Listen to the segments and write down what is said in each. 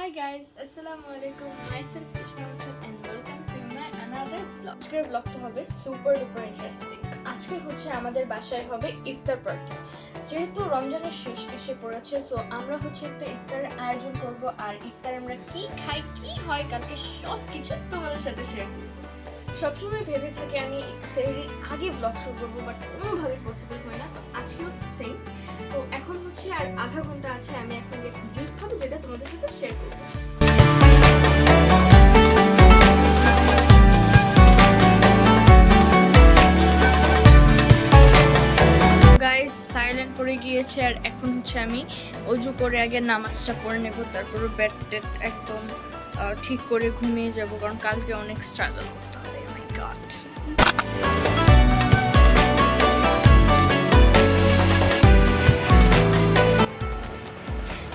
Hi guys, Assalamualaikum. Myself Ishma and welcome to my another vlog. আজকের ব্লগটা হবে super duper interesting. আজকে হচ্ছে আমাদের বাসায় হবে ইফতার পার্টি। যেহেতু রমজানের শেষ এসে পড়েছে, সো আমরা হচ্ছে একটা ইফতারের আয়োজন করব। আর ইফতার আমরা কি খাই, কি হয় কালকে সব কিছু তোমাদের সাথে শেয়ার করব। সবসময় ভেবে থাকি আমি সেহরির আগে ব্লগ শুরু করবো, বাট কোনোভাবে পসিবল হয় না। তো আজকেও সেম। তো এখন হচ্ছে আর আধা ঘন্টা আছে, আমি এখন জুস খাবো যেটা তোমাদের সাথে শেয়ার করবো। গাইস সাইলেন্ট পড়ে গিয়েছে, আর এখন হচ্ছে আমি অজু করে আগে নামাজটা পড়ে নেব, তারপরে বেড টেড একদম ঠিক করে ঘুমিয়ে যাব, কারণ কালকে অনেক স্ট্রাগল করতে হবে। মাই গড,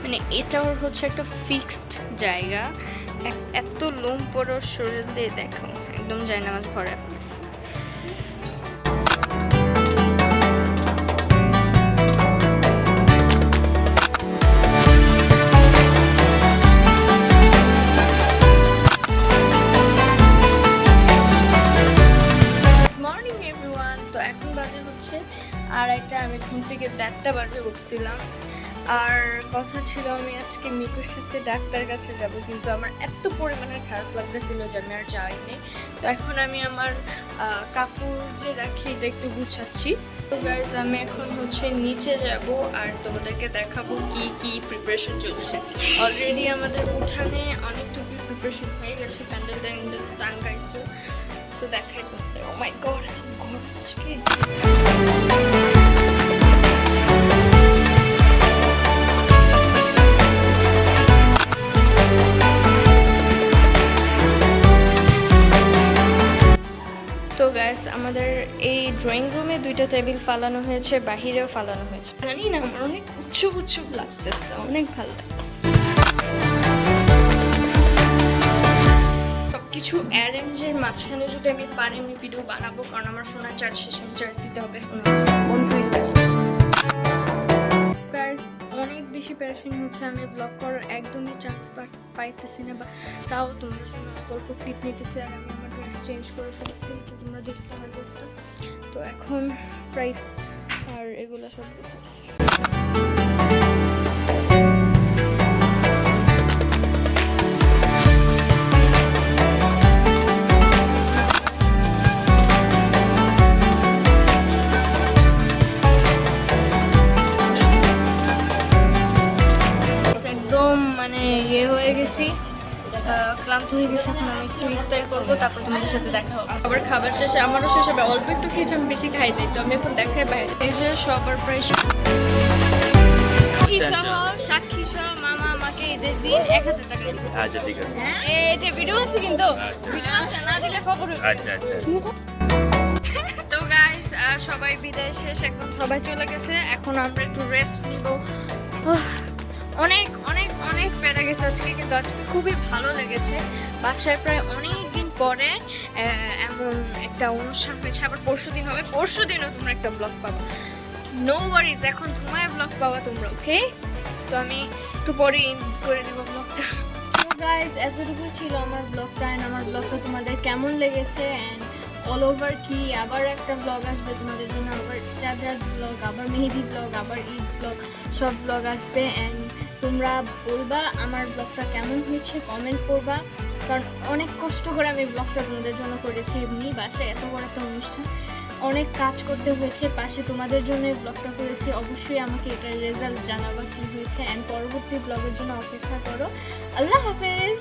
মানে এটাও হচ্ছে একটা ফিক্সড জায়গা। এত লোম পড়ো শরীর দিয়ে দেখো, একদম জায়নামাজ ভরে ফেলছে। আর একটা আমি ঘুম থেকে 4টা বাজে উঠছিলাম, আর কথা ছিল আমি আজকে মিকুর সাথে ডাক্তার কাছে যাব, কিন্তু আমার এত পরিমাণের খারাপ লাগতেছিল যে আমি আর যাইনি। তো এখন আমি আমার কাপড় যে রাখি এটা একটু গুছাচ্ছি। তো গাইজ আমি এখন হচ্ছে নিচে যাব আর তোমাদেরকে দেখাবো কি কি প্রিপারেশন চলছে। অলরেডি আমাদের উঠানে অনেকটুকু প্রিপারেশন হয়ে গেছে, প্যান্ডেল ট্যান্ডেল টাঙ্গাইছে। সো দেখাই তোমাদের। ও মাই গড, এত গরম আজকে। তো গাইস আমাদের এই ড্রয়িং রুমে 2টা টেবিল ফালানো হয়েছে, বাহিরেও ফালানো হয়েছে। জানি না, আমার অনেক উৎসব উৎসব লাগতেছে, অনেক ভালো লাগতেছে। সবকিছু অ্যারেঞ্জের মাঝখানে যদি আমি পারি আমি ভিডিও বানাবো, কারণ আমার ফোনের চার্জ শেষ, আমি চার্জ দিতে হবে, ফোন বন্ধ হয়ে যাবে। গাইস অনেক বেশি প্যারেশানি হচ্ছে, আমি ব্লগ করার একদমই চান্স পাইতেছি না, বা তাও তোমাদের জন্য অল্প ক্লিপ নিতেছি। আর আমি আমার ড্রেস চেঞ্জ করে ফেলছি, তো তোমরা দেখছো আমার ড্রেসটা। তো এখন প্রায় আর এগুলো সব বুঝেছি। ক্লান্ত হয়ে গেছে, এখন আমি একটু ইফতার করবো, তারপর তোমাদের সাথে দেখা হবে। আবার খাবার শেষে আমারও শেষ হবে, অল্প একটু খেয়েছি, আমি বেশি খাই নাই। তো আমি এখন দেখাই বাইরে এই যে সবার প্রায় সাক্ষী সহ মামা আমাকে ঈদের দিন 1000 টাকা দিবে। আচ্ছা ঠিক আছে, এই যে ভিডিও আছে কিন্তু ভিডিও আছে, না দিলে খবর। আচ্ছা আচ্ছা। তো গাইস সবাই বিদায় শেষ, এখন সবাই চলে গেছে, এখন আমরা একটু রেস্ট নিব। অনেক অনেক অনেক পেরে গেছে আজকে, কিন্তু আজকে খুবই ভালো লেগেছে। বাসায় প্রায় অনেক দিন পরে এমন একটা অনুষ্ঠান হয়েছে। আবার পরশুদিন হবে, পরশুদিনও তোমরা একটা ব্লগ পাবো। নো ওয়ারিজ, এখন তোমার ব্লগ পাবা তোমরা, ওকে? তো আমি একটু পরে ইন করে দিব ব্লগটা। তো গাইজ এতটুকু ছিল আমার ব্লগটা, অ্যান্ড আমার ব্লগটা তোমাদের কেমন লেগেছে, অ্যান্ড অল ওভার কি আবার একটা ব্লগ আসবে তোমাদের জন্য, আবার চাঁদার ব্লগ, আবার মেহেদি ব্লগ, আবার ঈদ ব্লগ, সব ব্লগ আসবে। অ্যান্ড তোমরা বলবা আমার ব্লগটা কেমন হয়েছে, কমেন্ট করবা, কারণ অনেক কষ্ট করে আমি ব্লগটা তোমাদের জন্য করেছি। এমনি বাসায় এত বড় একটা অনুষ্ঠান, অনেক কাজ করতে হয়েছে, পাশে তোমাদের জন্য এই ব্লগটা করেছি। অবশ্যই আমাকে এটার রেজাল্ট জানাবা কী হয়েছে, অ্যান্ড পরবর্তী ব্লগের জন্য অপেক্ষা করো। আল্লাহ হাফেজ।